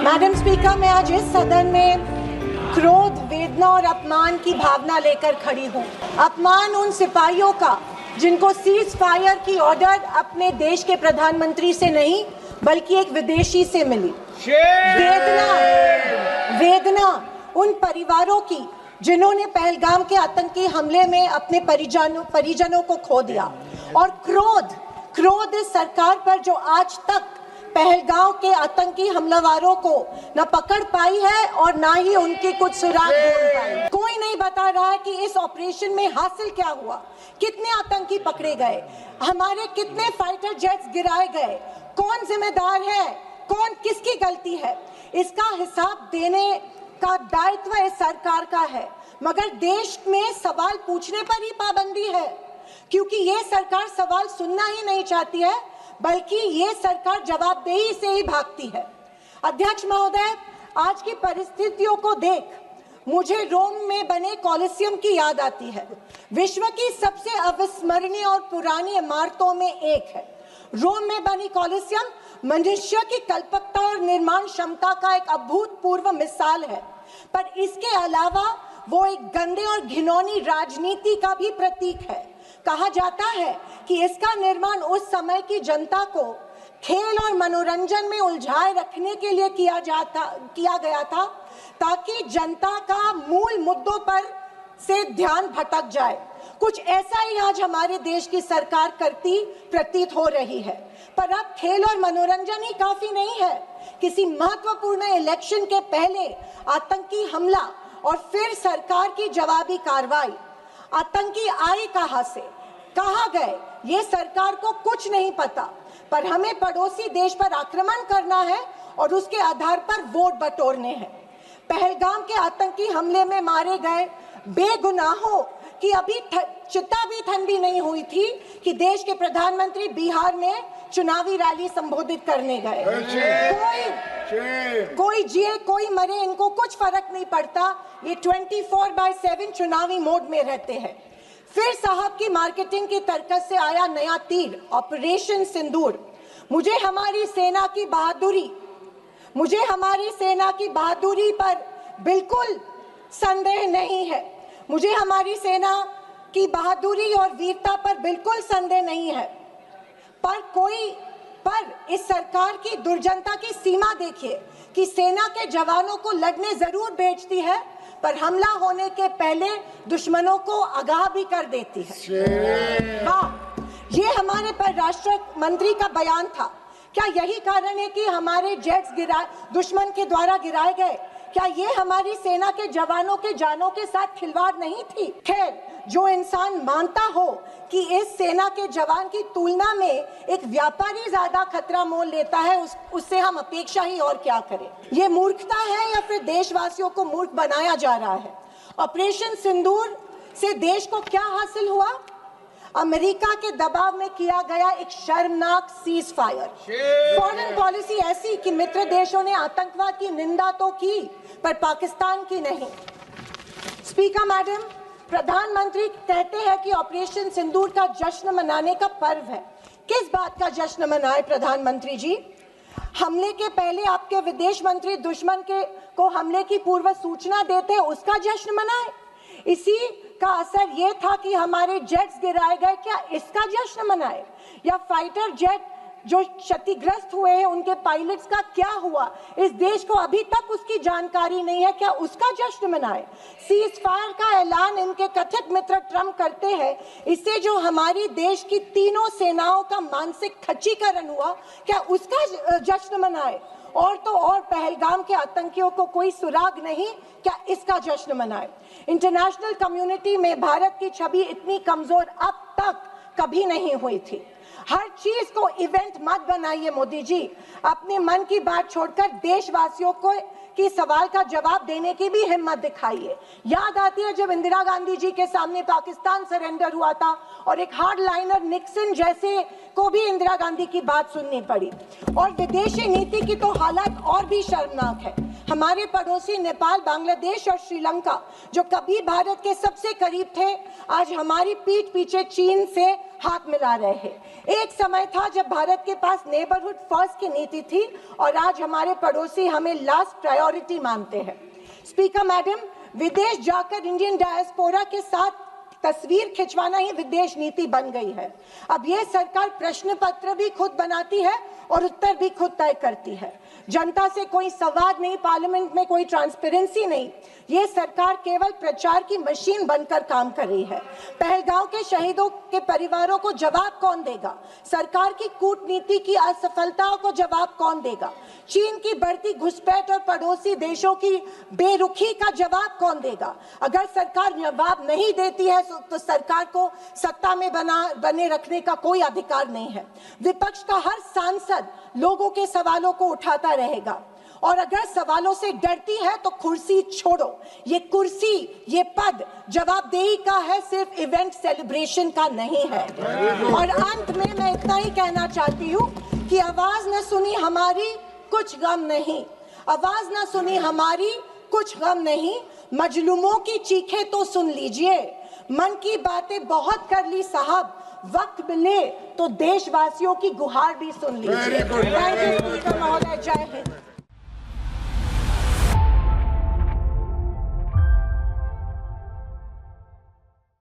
Madam speaker, मैं आज इस सदन में क्रोध, वेदना और अपमान की भावना लेकर खड़ी हूँ। अपमान उन सिपाहियों का जिनको सीज फायर की ऑर्डर अपने देश के प्रधानमंत्री से नहीं बल्कि एक विदेशी से मिली। वेदना उन परिवारों की जिन्होंने पहलगाम के आतंकी हमले में अपने परिजनों को खो दिया। और क्रोध इस सरकार पर जो आज तक पहलगाम के आतंकी हमलावरों को न पकड़ पाई है और ना ही उनकी कुछ सुराग ढूंढ पाई। कोई नहीं बता रहा है कि इस ऑपरेशन में हासिल क्या हुआ, कितने आतंकी पकड़े गए, हमारे कितने फाइटर जेट्स गिराए गए, कौन जिम्मेदार है, कौन किसकी गलती है। इसका हिसाब देने का दायित्व इस सरकार का है, मगर देश में सवाल पूछने पर ही पाबंदी है, क्योंकि ये सरकार सवाल सुनना ही नहीं चाहती है, बल्कि ये सरकार जवाबदेही से ही भागती है। अध्यक्ष महोदय, आज की परिस्थितियों को देख मुझे रोम में बने कॉलिसियम की याद आती है। विश्व की सबसे अविस्मरणीय और पुरानी इमारतों में एक है। रोम में बनी कॉलिसियम मनुष्य की कल्पकता और निर्माण क्षमता का एक अभूतपूर्व मिसाल है, पर इसके अलावा वो एक गंदे और घिनौनी राजनीति का भी प्रतीक है। कहा जाता है कि इसका निर्माण उस समय की जनता को खेल और मनोरंजन में उलझाए रखने के लिए किया गया था, ताकि जनता का मूल मुद्दों पर से ध्यान भटक जाए। कुछ ऐसा ही आज हमारे देश की सरकार करती प्रतीत हो रही है। पर अब खेल और मनोरंजन ही काफी नहीं है। किसी महत्वपूर्ण इलेक्शन के पहले आतंकी हमला और फिर सरकार की जवाबी कार्रवाई। आतंकी आए कहां से, कहां गए, ये सरकार को कुछ नहीं पता, पर हमें पड़ोसी देश पर आक्रमण करना है और उसके आधार पर वोट बटोरने हैं। पहलगाम के आतंकी हमले में मारे गए बेगुनाहों की अभी चिता भी ठंडी नहीं हुई थी कि देश के प्रधानमंत्री बिहार में चुनावी रैली संबोधित करने गए। कोई जिए कोई मरे, इनको कुछ फर्क नहीं पड़ता। ये 24/7 चुनावी मोड में रहते हैं। फिर साहब की मार्केटिंग की तरकस से आया नया तीर, ऑपरेशन सिंदूर। मुझे हमारी सेना की बहादुरी पर बिल्कुल संदेह नहीं है। मुझे हमारी सेना की बहादुरी और वीरता पर बिल्कुल संदेह नहीं है, पर इस सरकार की दुर्जनता की सीमा देखिए कि सेना के जवानों को लड़ने जरूर भेजती है, पर हमला होने के पहले दुश्मनों को आगाह भी कर देती है। वाह, ये हमारे परराष्ट्र मंत्री का बयान था। क्या यही कारण है कि हमारे जेट्स दुश्मन के द्वारा गिराए गए? क्या ये हमारी सेना के जवानों के जानों के साथ खिलवाड़ नहीं थी? खैर, जो इंसान मानता हो कि इस सेना के जवान की तुलना में एक व्यापारी ज्यादा खतरा मोल लेता है, उससे हम अपेक्षा ही और क्या करें। ये मूर्खता है या फिर देशवासियों को मूर्ख बनाया जा रहा है? ऑपरेशन सिंदूर से देश को क्या हासिल हुआ? अमेरिका के दबाव में किया गया एक शर्मनाक सीज फायर। फॉरेन पॉलिसी ऐसी कि मित्र देशों ने आतंकवाद की निंदा तो की, पर पाकिस्तान की नहीं। स्पीकर मैडम, प्रधानमंत्री कहते हैं कि ऑपरेशन सिंदूर का जश्न मनाने का पर्व है। किस बात का जश्न मनाए प्रधानमंत्री जी? हमले के पहले आपके विदेश मंत्री दुश्मन को हमले की पूर्व सूचना देते, उसका जश्न मनाए? इसी का असर ये था कि हमारे जेट्स गिराए गए, क्या इसका जश्न मनाए? या फाइटर जेट जो क्षतिग्रस्त हुए हैं उनके पायलट्स का क्या हुआ? इस देश को अभी तक उसकी जानकारी नहीं है, क्या उसका जश्न मनाए? सीज फायर का ऐलान इनके कथित मित्र ट्रंप करते हैं, इससे जो हमारी देश की तीनों सेनाओं का मानसिक खच्चीकरण हुआ, क्या उसका जश्न मनाए? और तो और पहलगाम के आतंकियों को कोई सुराग नहीं, क्या इसका जश्न मनाए? इंटरनेशनल कम्युनिटी में भारत की छवि इतनी कमजोर अब तक कभी नहीं हुई थी। हर चीज को इवेंट मत बनाइए मोदी जी। अपने मन की बात छोड़कर देशवासियों को की सवाल का जवाब देने की भी हिम्मत दिखाइए। याद आती है जब इंदिरा गांधी जी के सामने पाकिस्तान सरेंडर हुआ था और एक हार्ड लाइनर निक्सन जैसे को भी इंदिरा गांधी की बात सुननी पड़ी। और विदेशी नीति की तो हालत और भी शर्मनाक है। हमारे पड़ोसी नेपाल, बांग्लादेश और श्रीलंका जो कभी भारत के सबसे करीब थे, आज हमारी पीठ पीछे चीन से हाथ मिला रहे हैं। एक समय था जब भारत के पास नेबरहुड फर्स्ट की नीति थी और आज हमारे पड़ोसी हमें लास्ट प्रायोरिटी मानते हैं। स्पीकर मैडम, विदेश जाकर इंडियन डायस्पोरा के साथ तस्वीर खिंचवाना ही विदेश नीति बन गई है। अब ये सरकार प्रश्न पत्र भी खुद बनाती है और उत्तर भी खुद तय करती है। जनता से कोई संवाद नहीं, पार्लियामेंट में कोई ट्रांसपेरेंसी नहीं। ये सरकार केवल प्रचार की मशीन बनकर काम कर रही है। पहलगांव के शहीदों के परिवारों को जवाब कौन देगा? सरकार की कूटनीति की असफलताओं को जवाब कौन देगा? चीन की बढ़ती घुसपैठ और पड़ोसी देशों की बेरुखी का जवाब कौन देगा? अगर सरकार जवाब नहीं देती है तो सरकार को सत्ता में बने रखने का कोई अधिकार नहीं है। विपक्ष का हर सांसद लोगों के सवालों को उठाता रहेगा और अगर सवालों से डरती है तो कुर्सी छोड़ो। ये कुर्सी, ये पद जवाबदेही का है, सिर्फ इवेंट सेलिब्रेशन का नहीं है। और अंत में मैं इतना ही कहना चाहती हूँ कि आवाज न सुनी हमारी, कुछ गम नहीं। आवाज न सुनी हमारी, कुछ गम नहीं। मजलूमों की चीखें तो सुन लीजिए। मन की बातें बहुत कर ली साहब, वक्त मिले तो देशवासियों की गुहार भी सुन लीजिए। थैंक यू महोदय। जय हिंद।